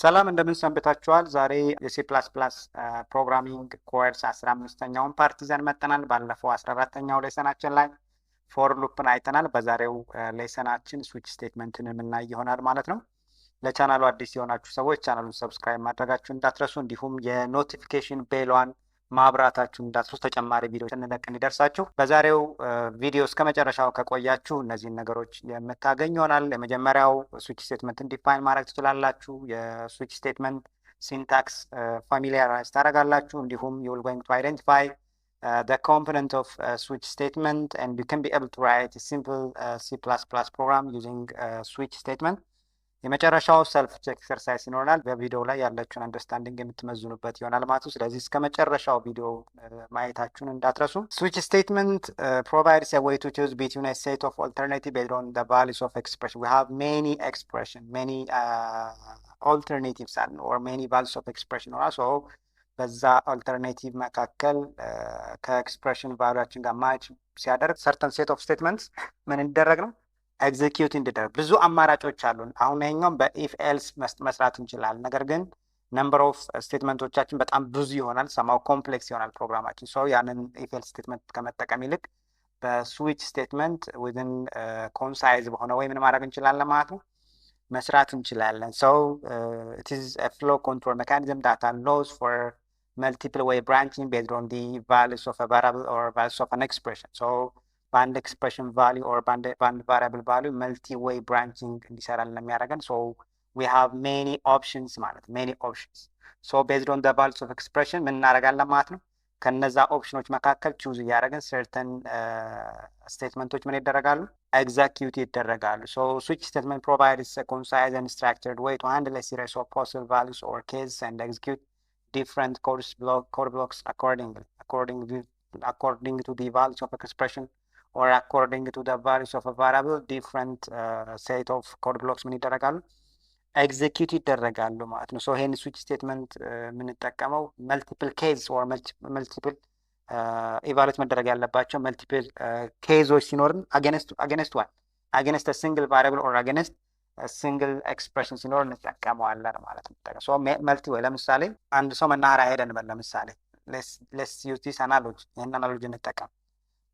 ሰላም እንደምን ሰንብታችኋል? ዛሬ የሲ ፕላስ ፕላስ ፕሮግራሚንግ ኮርስ 15ኛውን ፓርት ይዘን መጥተናል። ባለፈው 14ኛው ሌሰናችን ላይ ፎር ሉፕን አይተናል። በዛሬው ሌሰናችን ስዊች ስቴትመንትን የምናይ ይሆናል ማለት ነው። ለቻናሉ አዲስ የሆናችሁ ሰዎች ቻናሉን ሰብስክራይብ ማድረጋችሁ እንዳትረሱ፣ እንዲሁም የኖቲፊኬሽን ቤሏን ማብራታችሁ እንዳትረሱ፣ ተጨማሪ ቪዲዮ ስንለቅ እንዲደርሳችሁ። በዛሬው ቪዲዮ እስከ መጨረሻው ከቆያችሁ እነዚህን ነገሮች የምታገኙ ይሆናል። የመጀመሪያው ስዊች ስቴትመንትን ዲፋይን ማድረግ ትችላላችሁ። የስዊች ስቴትመንት ሲንታክስ ፋሚሊያራይዝ ታደርጋላችሁ። እንዲሁም you will going to identify the component of switch statement and you can be able to write a simple C++ program using switch statement። የመጨረሻው ሰልፍ ቼክ ኤክሰርሳይዝ ይኖራል። በቪዲዮ ላይ ያላችሁን አንደርስታንዲንግ የምትመዝኑበት ይሆናል ማለት ነው። ስለዚህ እስከ መጨረሻው ቪዲዮ ማየታችሁን እንዳትረሱ። ስዊች ስቴትመንት provides a way to choose between a set of alternative based on the values of expression. We have many expression, many alternatives or many values of expression also በዛ አልተርኔቲቭ መካከል ከኤክስፕሬሽን ቫሉያችን ጋር ማች ሲያደርግ ሰርተን ሴት ኦፍ ስቴትመንትስ ምን እንዲደረግ ነው ኤግዚኪዩት እንዲደረግ። ብዙ አማራጮች አሉን። አሁን ይሄኛውም በኢፍ ኤልስ መስራት እንችላለን። ነገር ግን ነምበር ኦፍ ስቴትመንቶቻችን በጣም ብዙ ይሆናል፣ ሰማው ኮምፕሌክስ ይሆናል ፕሮግራማችን። ሶ ያንን ኢፍ ኤልስ ስቴትመንት ከመጠቀም ይልቅ በስዊች ስቴትመንት ዊዝን ኮንሳይዝ በሆነ ወይ ምን ማድረግ እንችላለን ማለት ነው መስራት እንችላለን። ሶ ኢት ኢዝ አ ፍሎ ኮንትሮል ሜካኒዝም ዳት አሎውስ ፎር multiple way branching based on the values of a variable or values of an expression. So band expression value or band variable value multi-way branching እንዲሰራልን የሚያደርገን። So we have many options ማለት many options. So based on the values of expression ምን እናደርጋለን ማለት ነው ከነዛ ኦፕሽኖች መካከል ቹዝ እያደረግን certain ስቴትመንቶች ምን ይደረጋሉ execute ይደረጋሉ። So switch statement provides a concise and structured way to handle a series of possible values or cases and execute different code blocks according to the values of expression or according to the values of a variable. Different set of code blocks ምን ይደረጋሉ ኤግዚኪዩት ይደረጋሉ ማለት ነው። ሶ ይሄን ስዊች ስቴትመንት የምንጠቀመው መልቲፕል ኬዝ ኦር መልቲፕል ኢቫሉዌት መደረግ ያለባቸው መልቲፕል ኬዞች ሲኖርን አጌንስት ሲንግል ቫሪያብል ኦር አጌንስት ሲንግል ኤክስፕሬሽን ሲኖር እንጠቀመዋለን ማለት ነው። ሶ መልቲ ወይ ለምሳሌ አንድ ሰው መናኸሪያ ሄደ እንበል። ለምሳሌ ሌትስ ዩዝ ዲስ አናሎጂ፣ ይህን አናሎጂ እንጠቀም።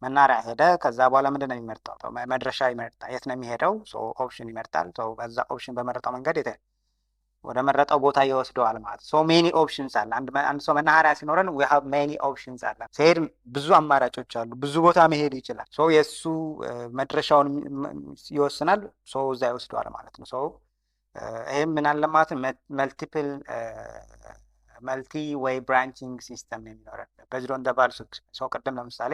መናኸሪያ ሄደ፣ ከዛ በኋላ ምንድን ነው የሚመርጠው? መድረሻ ይመርጣል። የት ነው የሚሄደው? ኦፕሽን ይመርጣል። በዛ ኦፕሽን በመረጠው መንገድ ወደ መረጠው ቦታ ይወስደዋል ማለት። ሶ ሜኒ ኦፕሽንስ አለ። አንድ ሰው መናኸሪያ ሲኖረን ዊ ሃቭ ሜኒ ኦፕሽንስ አለ። ሲሄድ ብዙ አማራጮች አሉ፣ ብዙ ቦታ መሄድ ይችላል። ሶ የእሱ መድረሻውን ይወስናል። ሶ እዛ ይወስደዋል ማለት ነው። ሶ ይህም ምን አለ ማለት መልቲፕል መልቲ ዌይ ብራንቺንግ ሲስተም የሚኖረን በዚህ ኦን ዘ ቫሉስ። ሶ ቅድም ለምሳሌ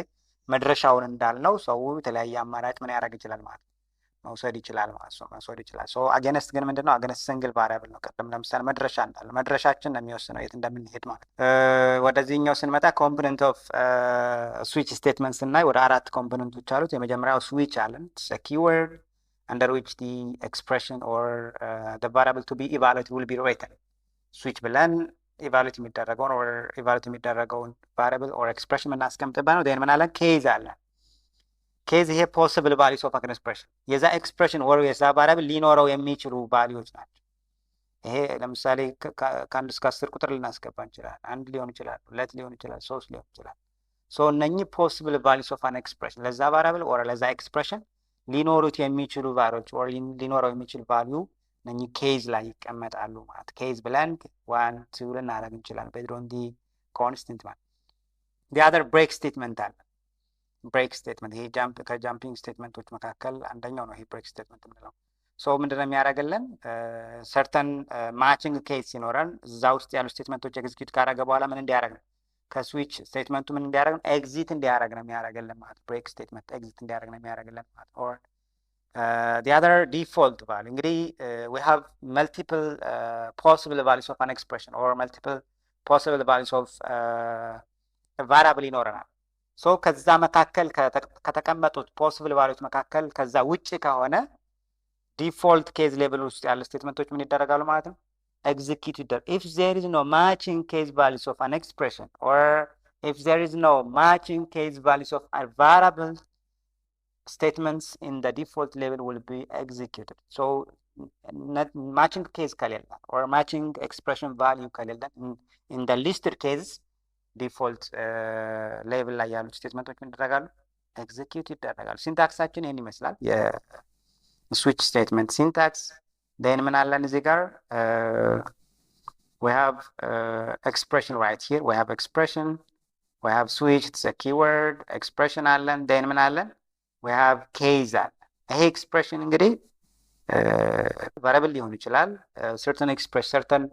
መድረሻውን እንዳልነው ሰው የተለያየ አማራጭ ምን ያደርግ ይችላል ማለት መውሰድ ይችላል ማለት ነው። መውሰድ ይችላል። ሶ አገነስት ግን ምንድነው? አገነስት ሲንግል ቫሪያብል ነው። ቅድም ለምሳሌ መድረሻ እንዳለ መድረሻችን ነው የሚወስነው የት እንደምንሄድ ማለት። ወደዚህኛው ስንመጣ ኮምፖነንት ኦፍ ስዊች ስቴትመንት ስናይ ወደ 4 ኮምፖነንቶች አሉት። የመጀመሪያው ስዊች አለን። ኪወርድ under which the expression or the variable to be evaluated will be written። ስዊች ብለን ኢቫሉዌት የሚደረገውን or evaluate የሚደረገውን variable or expression የምናስቀምጥበት ነው። ምን አለን? ኬዝ አለን። ኬዝ ይሄ ፖሲብል ቫሊዩስ ኦፍ አን ኤክስፕሬሽን የዛ ኤክስፕሬሽን ወር የዛ ቫሪያብል ሊኖረው የሚችሉ ቫሊዩዎች ናቸው። ይሄ ለምሳሌ ከ1 እስከ 10 ቁጥር ልናስገባ እንችላለን። 1 ሊሆን ይችላል፣ 2 ሊሆን ይችላል፣ 3 ሊሆን ይችላል። ሶ እነኚህ ፖሲብል ቫሊዩስ ኦፍ አን ኤክስፕሬሽን ለዛ ቫሪያብል ኦር ለዛ ኤክስፕሬሽን ሊኖሩት የሚችሉ ቫሊዩዎች ኦር ሊኖረው የሚችል ቫሊዩ እነኚህ ኬዝ ላይ ይቀመጣሉ ማለት። ኬዝ ብለን 1 2 ልናደርግ እንችላለን ቤዝድ ኦን ዲ ኮንስታንት ማለት። ዲ አዘር ብሬክ ስቴትመንት አለ። ብሬክ ስቴትመንት ይሄ ከጃምፒንግ ስቴትመንቶች መካከል አንደኛው ነው። ይሄ ብሬክ ስቴትመንት የምንለው ሶ ምንድነው የሚያደርግልን? ሰርተን ማቺንግ ኬዝ ሲኖረን እዛ ውስጥ ያሉ ስቴትመንቶች ኤግዚኪዩት ካደረገ በኋላ ምን እንዲያደርግ ነው? ከስዊች ስቴትመንቱ ምን እንዲያደርግ ነው? ኤግዚት እንዲያደርግ ነው የሚያደርግልን ማለት። ብሬክ ስቴትመንት ኤግዚት እንዲያደርግ ነው የሚያደርግልን ማለት። ኦር the other default value እንግዲህ we have multiple possible values of an expression or multiple possible values of variable ይኖረናል። ሶ ከዛ መካከል ከተቀመጡት ፖሲብል ቫልዩዎች መካከል ከዛ ውጪ ከሆነ ዲፎልት ኬዝ ሌቭል ውስጥ ያሉ ስቴትመንቶች ምን ይደረጋሉ ማለት ነው? ኤግዚኪዩት ይደረጋሉ። if there is no matching case values of an expression or if there is no matching case values of a variable statements in the default level will be executed. So ማቺንግ ኬዝ ከሌለን ኦር ማቺንግ ኤክስፕሬሽን ቫሊዩ ከሌለን ኢን ደ ሊስትድ ኬዝ ዲፎልት ሌቭል ላይ ያሉት ስቴትመንቶች ምን ይደረጋሉ? ኤግዚኪዩት ይደረጋሉ። ሲንታክሳችን ይህን ይመስላል። የስዊች ስቴትመንት ሲንታክስ ን ምን አለን እዚህ ጋር we have expression right here. We have expression, we have switch, it's a keyword, expression አለን ን ምን አለን? we have case አለ። ይሄ ኤክስፕሬሽን እንግዲህ ቫሪያብል ሊሆን ይችላል፣ certain expression certain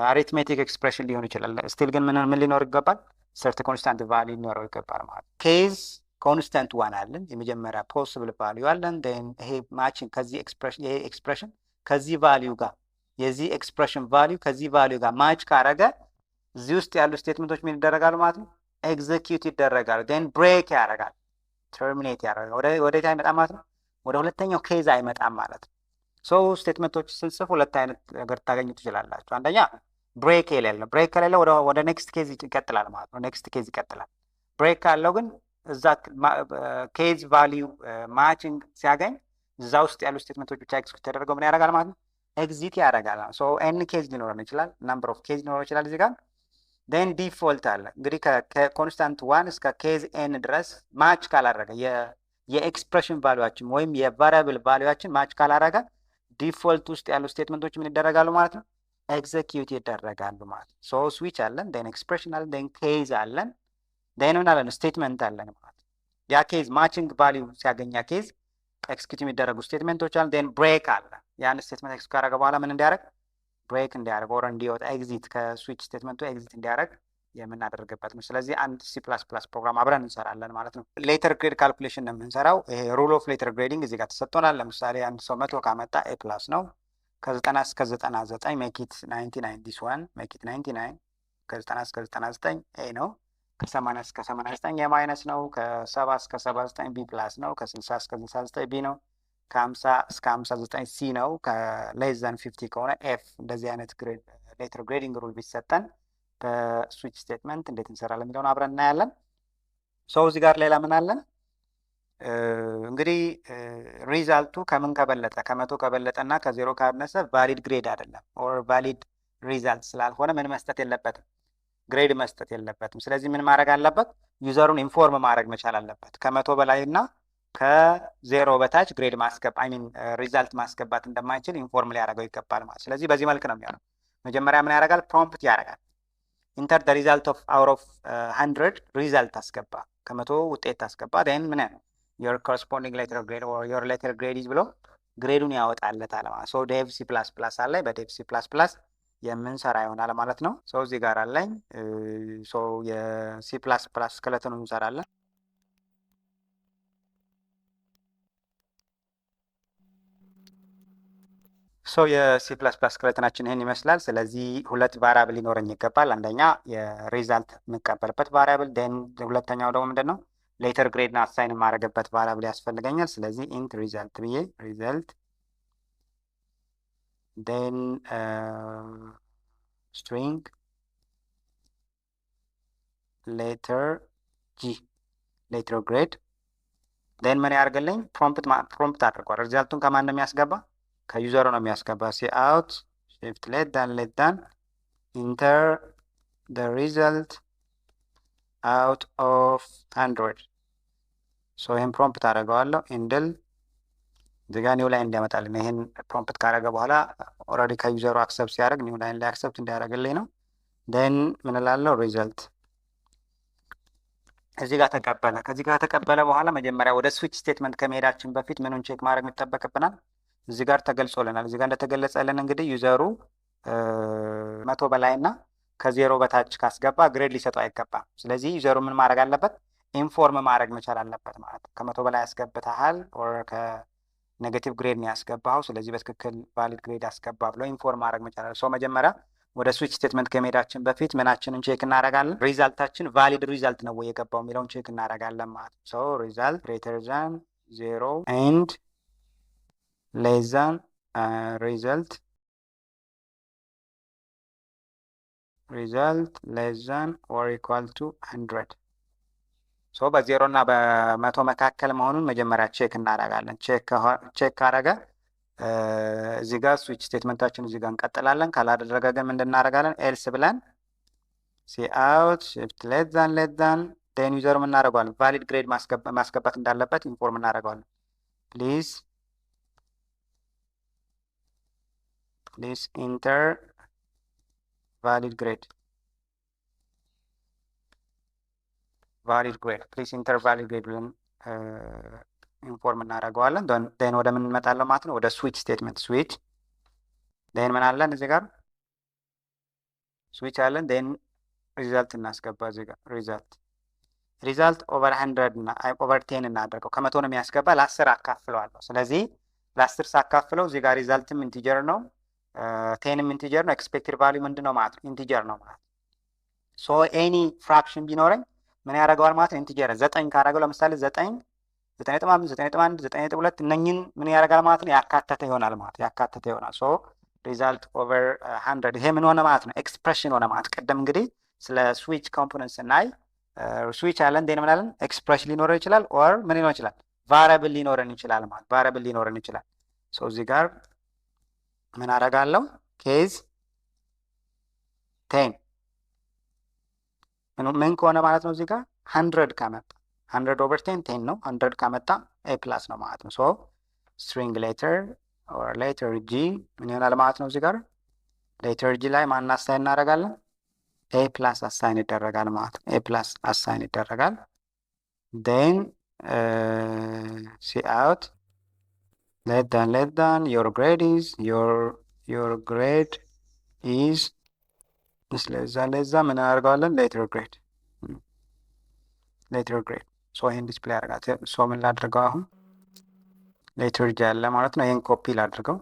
አሪትሜቲክ ኤክስፕሬሽን ሊሆን ይችላል። ስቲል ግን ምን ሊኖር ይገባል? certain ኮንስታንት ቫልዩ ሊኖረው ይገባል ማለት ነው። ኬዝ ኮንስታንት ዋን አለን፣ የመጀመሪያ ፖሲብል ቫልዩ አለን። ን ይሄ ማችን ከዚህ ኤክስፕሬሽን ይሄ ኤክስፕሬሽን ከዚህ ቫልዩ ጋር የዚህ ኤክስፕሬሽን ቫልዩ ከዚህ ቫልዩ ጋር ማች ካረገ እዚህ ውስጥ ያሉ ስቴትመንቶች ምን ይደረጋሉ ማለት ነው? ኤግዜኪዩት ይደረጋሉ። ን ብሬክ ያደርጋል፣ ተርሚኔት ያደርጋል። ወደት አይመጣም ማለት ነው? ወደ ሁለተኛው ኬዝ አይመጣም ማለት ነው። ሶ ስቴትመንቶች ስንጽፍ ሁለት አይነት ነገር ታገኙ ትችላላችሁ። አንደኛ ብሬክ የሌለው፣ ብሬክ ከሌለ ወደ ኔክስት ኬዝ ይቀጥላል ማለት ነው። ኔክስት ኬዝ ይቀጥላል። ብሬክ ካለው ግን እዛ ኬዝ ቫልዩ ማችንግ ሲያገኝ እዛ ውስጥ ያሉ ስቴትመንቶች ብቻ ኤክስኪዩት ተደርገው ምን ያደርጋል ማለት ነው? ኤግዚት ያደርጋል። ሶ ኤን ኬዝ ሊኖረን ይችላል፣ ናምበር ኦፍ ኬዝ ሊኖረን ይችላል እዚህ ጋር። ን ዲፎልት አለ እንግዲህ ከኮንስታንት ዋን እስከ ኬዝ ኤን ድረስ ማች ካላደረገ የኤክስፕሬሽን ቫሉያችን ወይም የቫሪያብል ቫሉያችን ማች ካላደረገ ዲፎልት ውስጥ ያሉ ስቴትመንቶች ምን ይደረጋሉ ማለት ነው? ኤግዜኪዩት ይደረጋሉ ማለት ነው። ሶ ስዊች አለን፣ ን ኤክስፕሬሽን አለን፣ ን ኬዝ አለን፣ ን ምን አለን? ስቴትመንት አለን ማለት ነው። ያ ኬዝ ማችንግ ቫሊዩ ሲያገኛ ኬዝ ኤክስኪዩት የሚደረጉ ስቴትመንቶች አሉ። ን ብሬክ አለ። ያን ስቴትመንት ኤክስ ካደረገ በኋላ ምን እንዲያደርግ? ብሬክ እንዲያደርግ ኦር እንዲወጣ ኤግዚት ከስዊች ስቴትመንቱ ኤግዚት እንዲያደርግ የምናደርግበት ነው። ስለዚህ አንድ C++ ፕሮግራም አብረን እንሰራለን ማለት ነው። ሌተር ግሬድ ካልኩሌሽን ነው የምንሰራው። ይሄ ሩል ኦፍ ሌተር ግሬዲንግ እዚህ ጋር ተሰጥቶናል። ለምሳሌ አንድ ሰው 100 ካመጣ ኤ ፕላስ ነው። ከ90 እስከ 99 ሜኪት 99 ዲስ ዋን ሜኪት 99 ከ90 እስከ 99 ኤ ነው። ከ80 እስከ 89 የማይነስ ነው። ከ70 እስከ 79 ቢ ፕላስ ነው። ከ60 እስከ 69 ቢ ነው። ከ50 እስከ 59 ሲ ነው። ከሌስ ዛን 50 ከሆነ ኤፍ። እንደዚህ አይነት ሌተር ግሬዲንግ ሩል ቢሰጠን በስዊች ስቴትመንት እንዴት እንሰራለን የሚለውን አብረን እናያለን። ሰው እዚህ ጋር ሌላ ምን አለን? እንግዲህ ሪዛልቱ ከምን ከበለጠ ከ100 ከበለጠ እና ከ0 ካነሰ ቫሊድ ግሬድ አይደለም ኦር ቫሊድ ሪዛልት ስላልሆነ ምን መስጠት የለበትም? ግሬድ መስጠት የለበትም። ስለዚህ ምን ማድረግ አለበት? ዩዘሩን ኢንፎርም ማድረግ መቻል አለበት። ከ100 በላይ እና ከ0 በታች ግሬድ ሪዛልት ማስገባት እንደማይችል ኢንፎርም ሊያደርገው ይገባል ማለት። ስለዚህ በዚህ መልክ ነው የሚሆነው። መጀመሪያ ምን ያደርጋል? ፕሮምፕት ያደርጋል። ኢንተር ደ ሪዛልት ኦፍ አውት ኦፍ 100 ሪዛልት አስገባ፣ ከ100 ውጤት አስገባ። ን ምን ያለው ዮር ኮረስፖንዲንግ ሌተር ግሬድ ኦር ዮር ሌተር ግሬድ ኢዝ ብሎ ግሬዱን ያወጣለታል ማለት። ሶ ዴቭ C++ አለ፣ በዴቭ C++ የምንሰራ ይሆናል ማለት ነው። ሶ እዚህ ጋር አለኝ። ሶ የC++ ስኬለተኑን እንሰራለን። ሶ የC++ ስኬለተናችን ይህን ይመስላል። ስለዚህ ሁለት ቫሪያብል ሊኖረኝ ይገባል። አንደኛ የሪዛልት የምቀበልበት ቫሪያብል፣ ን ሁለተኛው ደግሞ ምንድን ነው ሌተር ግሬድን አሳይን የማደርግበት ቫሪያብል ያስፈልገኛል። ስለዚህ ኢንት ሪዛልት ብዬ ሪዛልት ን ስትሪንግ ሌተር ጂ ሌተር ግሬድ ን ምን ያደርግልኝ? ፕሮምፕት አድርጓል። ሪዛልቱን ከማን ነው የሚያስገባ? ከዩዘሩ ነው የሚያስገባ። ሲአውት shift let down ኢንተር the result out of 100 ሶ ይህን ፕሮምፕት አደረገዋለሁ። ኢንድል እዚጋ ኒው ላይን እንዲያመጣልን። ይህን ፕሮምፕት ካደረገ በኋላ ኦልሬዲ ከዩዘሩ አክሰፕት ሲያደርግ ኒው ላይን ላይ አክሰፕት እንዲያደርግልኝ ነው። ን ምን እላለሁ? ሪዘልት እዚህ ጋር ተቀበለ። ከዚህ ጋር ተቀበለ በኋላ መጀመሪያ ወደ ስዊች ስቴትመንት ከመሄዳችን በፊት ምኑን ቼክ ማድረግ ይጠበቅብናል? እዚህ ጋር ተገልጾልናል። እዚህ ጋር እንደተገለጸልን እንግዲህ ዩዘሩ 100 በላይ እና ከ0 በታች ካስገባ ግሬድ ሊሰጠው አይገባም። ስለዚህ ዩዘሩ ምን ማድረግ አለበት? ኢንፎርም ማድረግ መቻል አለበት ማለት ነው። ከ100 በላይ ያስገብተሃል ኦር ከኔጌቲቭ ግሬድ ነው ያስገባው፣ ስለዚህ በትክክል ቫሊድ ግሬድ አስገባ ብሎ ኢንፎርም ማድረግ መቻል አለ። ሶ መጀመሪያ ወደ ስዊች ስቴትመንት ከመሄዳችን በፊት ምናችንን ቼክ እናደርጋለን? ሪዛልታችን ቫሊድ ሪዛልት ነው ወይ የገባው የሚለውን ቼክ እናደርጋለን ማለት ነው። ሶ ሪዛልት ግሬተር ዛን 0 ኤንድ ሌስ ዛን ሪዛልት ሌስ ዛን ኦር ኢኳል ቱ 100 ሶ በ0 እና በ100 መካከል መሆኑን መጀመሪያ ቼክ እናደርጋለን። ቼክ ካረገ እዚህ ጋር ስዊች ስቴትመንታችን እዚህ ጋር እንቀጥላለን። ካላደረገ ግን ምንድን እናደርጋለን? ኤልስ ብለን ሲአውት ሽፍት ሌት ዛን ዩዘሩ እናደርገዋለን ቫሊድ ግሬድ ማስገባት እንዳለበት ኢንፎርም እናደርገዋለን። ፕሊዝ ኢንተር ቫሊድ ግሬድ ፕሊዝ ኢንተር ቫሊድ ግሬድ ብለን ኢንፎርም እናደርገዋለን። ን ወደ ምን እንመጣለን ማለት ነው? ወደ ስዊች ስቴትመንት ስዊች ን ምን አለን እዚህ ጋር ስዊች አለን። ን ሪዛልት እናስገባ እዚህ ጋር ሪዛልት ኦቨር 100 እና ኦቨር 10 እናደርገው። ከመቶ ነው የሚያስገባ፣ ለ10 አካፍለዋለሁ። ስለዚህ ለ10 ሳካፍለው እዚህ ጋር ሪዛልትም ኢንቲጀር ነው፣ ቴንም ኢንቲጀር ነው። ኤክስፔክትድ ቫልዩ ምንድን ነው ማለት ነው? ኢንቲጀር ነው ማለት ነው። ሶ ኤኒ ፍራክሽን ቢኖረኝ ምን ያደርገዋል ማለት ነው? ኢንቲጀር 9 ካደረገው ለምሳሌ 9 9.5 9.1 9.2 እነኝን ምን ያደርጋል ማለት ነው? ያካተተ ይሆናል ማለት ያካተተ ይሆናል። ሶ ሪዛልት ኦቨር 100 ይሄ ምን ሆነ ማለት ነው? ኤክስፕሬሽን ሆነ ማለት። ቅድም እንግዲህ ስለ ስዊች ኮምፖነንት ስናይ ስዊች አለን ዴን ምን አለን? ኤክስፕሬሽን ሊኖረን ይችላል፣ ኦር ምን ሊኖር ይችላል? ቫሪያብል ሊኖረን ይችላል ማለት ቫሪያብል ሊኖረን ይችላል። ሶ እዚህ ጋር ምን አደርጋለሁ? ኬዝ 10 ምን ከሆነ ማለት ነው? እዚህ ጋር 100 ካመጣ 100 ኦቨር 10 10 ነው። 100 ካመጣ ኤ ፕላስ ነው ማለት ነው። ሶ ስትሪንግ ሌተር ኦር ሌተር ጂ ምን ይሆናል ማለት ነው? እዚህ ጋር ሌተር ጂ ላይ ማን አሳይን እናደርጋለን? ኤ ፕላስ አሳይን ይደረጋል ማለት ነው። ኤ ፕላስ አሳይን ይደረጋል። ዴን ሲአውት ሌት ዳን ዮር ግሬድ ኢዝ ለዛ ምን እናደርገዋለን? ሌተር ግሬድ ሶ ይህን ዲስፕሌይ አደርጋት። ሶ ምን ላድርገው አሁን? ሌተር ጂ ያለ ማለት ነው። ይህን ኮፒ ላድርገው።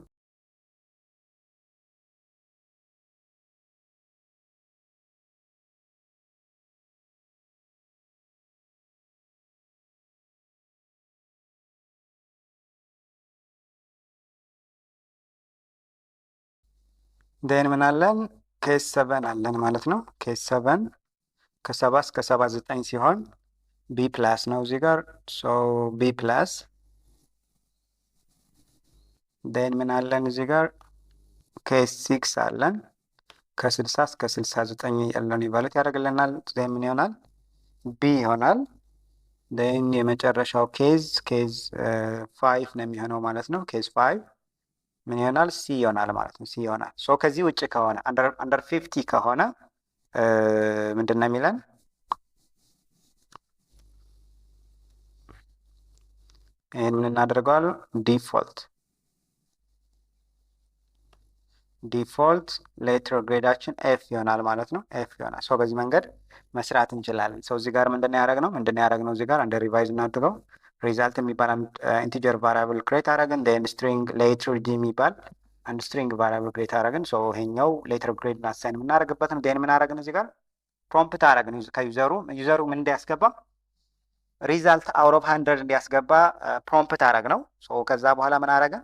ዴን ምን አለን? ኬስ 7 አለን ማለት ነው። ኬስ 7 ከ7 እስከ 79 ሲሆን ቢ ፕላስ ነው እዚህ ጋር። ሶ ቢ ፕላስ ዴን ምን አለን እዚህ ጋር? ኬስ 6 አለን ከ60 እስከ 69 ያለውን ኢቫሉዌት ያደርግልናል። ዴን ምን ይሆናል? ቢ ይሆናል። ዴን የመጨረሻው ኬዝ 5 ነው የሚሆነው ማለት ነው። ኬዝ 5 ምን ይሆናል? ሲ ይሆናል ማለት ነው። ሲ ይሆናል። ሶ ከዚህ ውጭ ከሆነ አንደር 50 ከሆነ ምንድን ነው የሚለን? ይህን ምን እናደርገዋል? ዲፎልት ሌተር ግሬዳችን ኤፍ ይሆናል ማለት ነው። ኤፍ ይሆናል። ሶ በዚህ መንገድ መስራት እንችላለን። ሰው እዚህ ጋር ምንድን ነው ያደረግነው? እዚህ ጋር እንደ ሪቫይዝ እናድርገው። ሪዛልት የሚባል ኢንቲጀር ቫሪያብል ክሬት አደረግን። ዴን ስትሪንግ ሌተር ጂ የሚባል አንድ ስትሪንግ ቫሪያብል ክሬት አደረግን። ሶ ይሄኛው ሌተር ግሬድ አሳይን የምናደርግበት ነው። ዴን ምን አደረግን? እዚህ ጋር ፕሮምፕት አደረግን ከዩዘሩ ምን እንዲያስገባ ሪዛልት አውት ኦፍ 100 እንዲያስገባ ፕሮምፕት አደረግ ነው። ሶ ከዛ በኋላ ምን አደረግን?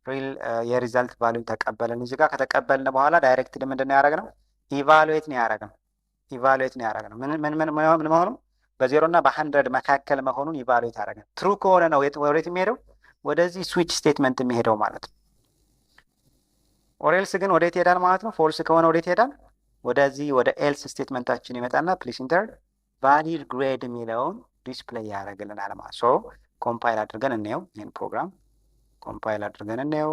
ሪል የሪዛልት ቫልዩ ተቀበልን። እዚህ ጋር ከተቀበልን በኋላ ዳይሬክትሊ ምንድን ነው ያደረግነው? ኢቫሉዌት ነው ያደረግነው። ምን መሆኑ በ0 እና በ100 መካከል መሆኑን ኢቫሉዌት አደረግን። ትሩ ከሆነ ነው ወዴት የሚሄደው? ወደዚህ ስዊች ስቴትመንት የሚሄደው ማለት ነው። ኦሬልስ ግን ወዴት ይሄዳል ማለት ነው? ፎልስ ከሆነ ወዴት ይሄዳል? ወደዚህ ወደ ኤልስ ስቴትመንታችን ይመጣና ፕሊስ ኢንተር ቫሊድ ግሬድ የሚለውን ዲስፕሌይ ያደርግልናል ማለት ሶ ኮምፓይል አድርገን እንየው። ይህን ፕሮግራም ኮምፓይል አድርገን እንየው።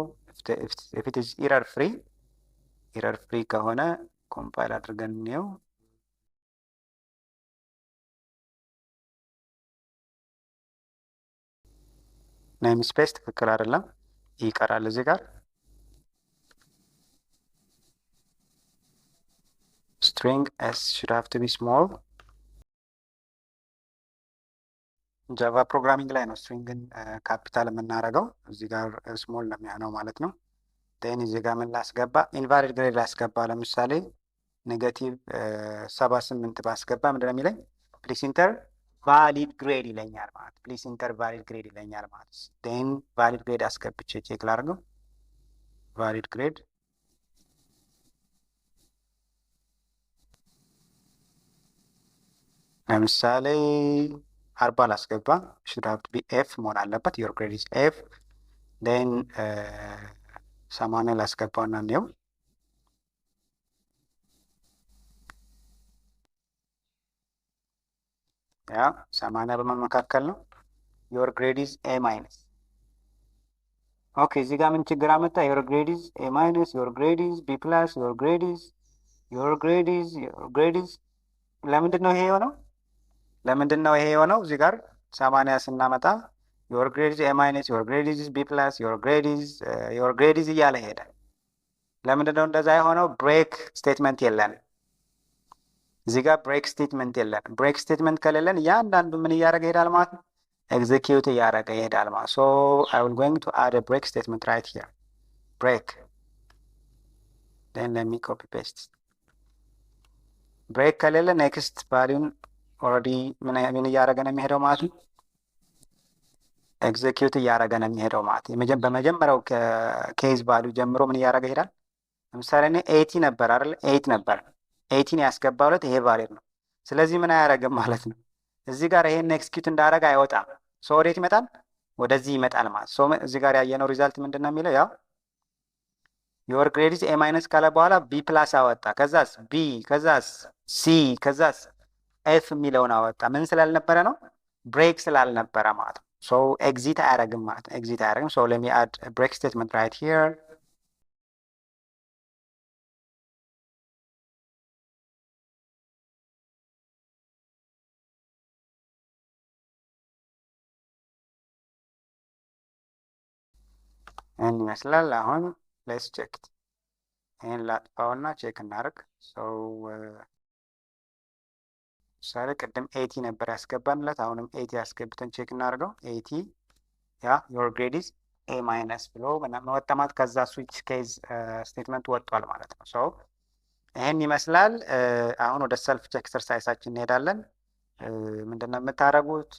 ኢፍ ኢት ኢዝ ኢረር ፍሪ ከሆነ ኮምፓይል አድርገን እንየው። ኔም ስፔስ ትክክል አይደለም፣ ይቀራል እዚህ ጋር። string s should have to be small። ጃቫ ፕሮግራሚንግ ላይ ነው ስትሪንግን ካፒታል የምናደርገው፣ እዚህ ጋር ስሞል ነው የሚሆነው ማለት ነው። ቴን እዚህ ጋር ምን ላስገባ? ኢንቫሊድ ግሬድ ላስገባ። ለምሳሌ ኔጋቲቭ 78 ባስገባ ምንድነው የሚለኝ? ፕሊስ ኢንተር ቫሊድ ግሬድ ይለኛል ማለት ፕሊስ ኢንተር ቫሊድ ግሬድ ይለኛል ማለት። ቴን ቫሊድ ግሬድ አስገብቼ ቼክ ላድርገው። ቫሊድ ግሬድ ለምሳሌ 40 ላስገባ። should have to be f መሆን አለበት። your grade is f then 80 ላስገባውና እንየው። ያ 80 በምን መካከል ነው? ዮር ግሬድ ኢዝ ኤ ማይነስ። ኦኬ እዚህ ጋር ምን ችግር አመጣ? ዮር ግሬድ ኢዝ ኤ ማይነስ፣ ዮር ግሬድ ኢዝ ቢ ፕላስ፣ ዮር ግሬድ ኢዝ ለምንድን ነው ይሄ የሆነው? ለምንድን ነው ይሄ የሆነው? እዚህ ጋር 80 ስናመጣ ዮር ግሬድ ኢዝ ኤ ማይነስ፣ ዮር ግሬድ ኢዝ ቢ ፕላስ፣ ዮር ግሬድ ኢዝ እያለ ይሄዳል። ለምንድን ነው እንደዛ የሆነው? ብሬክ ስቴትመንት የለን እዚህ ጋር ብሬክ ስቴትመንት የለን። ብሬክ ስቴትመንት ከሌለን እያንዳንዱ ምን እያደረገ ይሄዳል ማለት ነው? ኤግዜኪዩት እያደረገ ይሄዳል ማለት። ሶ አይ ዊል ጎይንግ ቱ አድ አ ብሬክ ስቴትመንት ራይት ሂር ብሬክ then let me copy paste ብሬክ ከሌለ ኔክስት ቫሊዩን ኦልሬዲ ምን እያደረገ ነው የሚሄደው ማለት ነው? ኤግዜኪዩት እያደረገ ነው የሚሄደው ማለት ነው። በመጀመሪያው ከኬዝ ቫሊዩ ጀምሮ ምን እያደረገ ይሄዳል? ለምሳሌ እኔ 80 ነበር አይደል? 8 ነበር 18 ያስገባውለት ይሄ ቫሊዩ ነው። ስለዚህ ምን አያደርግም ማለት ነው? እዚህ ጋር ይሄን ኤክስኪዩት እንዳደረገ አይወጣም። ሶ ወዴት ይመጣል? ወደዚህ ይመጣል ማለት። ሶ እዚህ ጋር ያየነው ሪዛልት ምንድን ነው የሚለው? ያው ዮር ግሬድ ኢዝ ኤ ማይነስ ካለ በኋላ ቢ ፕላስ አወጣ። ከዛስ ቢ፣ ከዛስ ሲ፣ ከዛስ ኤፍ የሚለውን አወጣ። ምን ስላልነበረ ነው? ብሬክ ስላልነበረ ማለት ነው። ሶ ኤግዚት አያደርግም ማለት ነው። ኤግዚት አያደርግም። ሶ ሌት ሚ አድ ብሬክ ስቴትመንት ራይት ሂር ይመስላል። አሁን ሌትስ ቼክ ይህን ላጥፋውና ቼክ እናደርግ። ምሳሌ ቅድም 80 ነበር ያስገባንለት፣ አሁንም 80 ያስገብተን ቼክ እናደርገው። 80 ያ ዮር ግሬድ ኢዝ ኤ ማይነስ ብሎ መወጠማት ከዛ ስዊች ኬዝ ስቴትመንት ወጥቷል ማለት ነው። ሶ ይህን ይመስላል። አሁን ወደ ሰልፍ ቼክ ኤክሰርሳይሳችን እንሄዳለን። ምንድነው የምታደርጉት?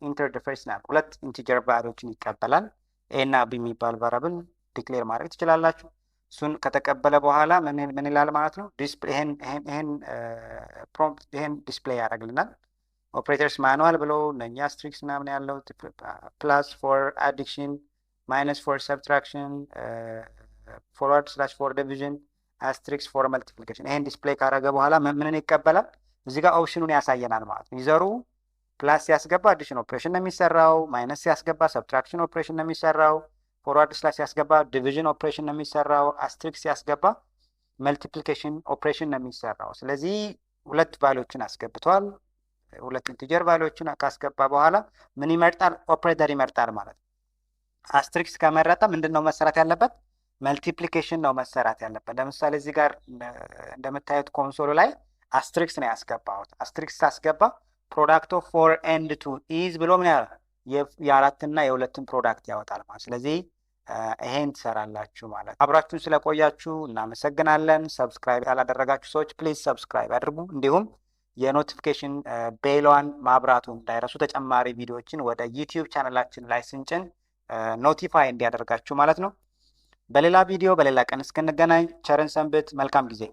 ኢንተር ደ ፈርስት ናም ሁለት ኢንቲጀር ቫሊዎችን ይቀበላል። ኤ እና ቢ የሚባል ቫሪያብል ዲክሌር ማድረግ ትችላላችሁ። እሱን ከተቀበለ በኋላ ምን ይላል ማለት ነው? ይሄን ዲስፕሌይ ያደርግልናል። ኦፕሬተርስ ማኑዋል ብሎ እነኛ ስትሪክስ ምናምን ያለው ፕላስ ፎር አዲክሽን፣ ማይነስ ፎር ሰብትራክሽን፣ ፎርዋርድ ስላሽ ፎር ዲቪዥን፣ አስትሪክስ ፎር መልቲፕሊኬሽን። ይሄን ዲስፕሌይ ካደረገ በኋላ ምንን ይቀበላል? እዚህ ጋር ኦፕሽኑን ያሳየናል ማለት ነው። ዩዘሩ ፕላስ ሲያስገባ አዲሽን ኦፕሬሽን ነው የሚሰራው። ማይነስ ሲያስገባ ሰብትራክሽን ኦፕሬሽን ነው የሚሰራው። ፎርዋርድ ስላሽ ሲያስገባ ዲቪዥን ኦፕሬሽን ነው የሚሰራው። አስትሪክስ ሲያስገባ መልቲፕሊኬሽን ኦፕሬሽን ነው የሚሰራው። ስለዚህ ሁለት ቫሊዎችን አስገብቷል። ሁለት ኢንቲጀር ቫሊዎችን ካስገባ በኋላ ምን ይመርጣል? ኦፕሬተር ይመርጣል ማለት ነው። አስትሪክስ ከመረጠ ምንድን ነው መሰራት ያለበት? መልቲፕሊኬሽን ነው መሰራት ያለበት። ለምሳሌ እዚህ ጋር እንደምታዩት ኮንሶሉ ላይ አስትሪክስ ነው ያስገባሁት። አስትሪክስ ሳስገባ ፕሮዳክት ኦፍ 4 ኤንድ 2 ኢዝ ብሎ ምን ያለ የአራትና የሁለትን ፕሮዳክት ያወጣል ማለት። ስለዚህ ይሄን ትሰራላችሁ ማለት። አብራችሁን ስለቆያችሁ እናመሰግናለን። ሰብስክራይብ ያላደረጋችሁ ሰዎች ፕሊዝ ሰብስክራይብ አድርጉ። እንዲሁም የኖቲፊኬሽን ቤሏን ማብራቱ እንዳይረሱ፣ ተጨማሪ ቪዲዮዎችን ወደ ዩቲዩብ ቻናላችን ላይ ስንጭን ኖቲፋይ እንዲያደርጋችሁ ማለት ነው። በሌላ ቪዲዮ በሌላ ቀን እስክንገናኝ ቸርን ሰንብት። መልካም ጊዜ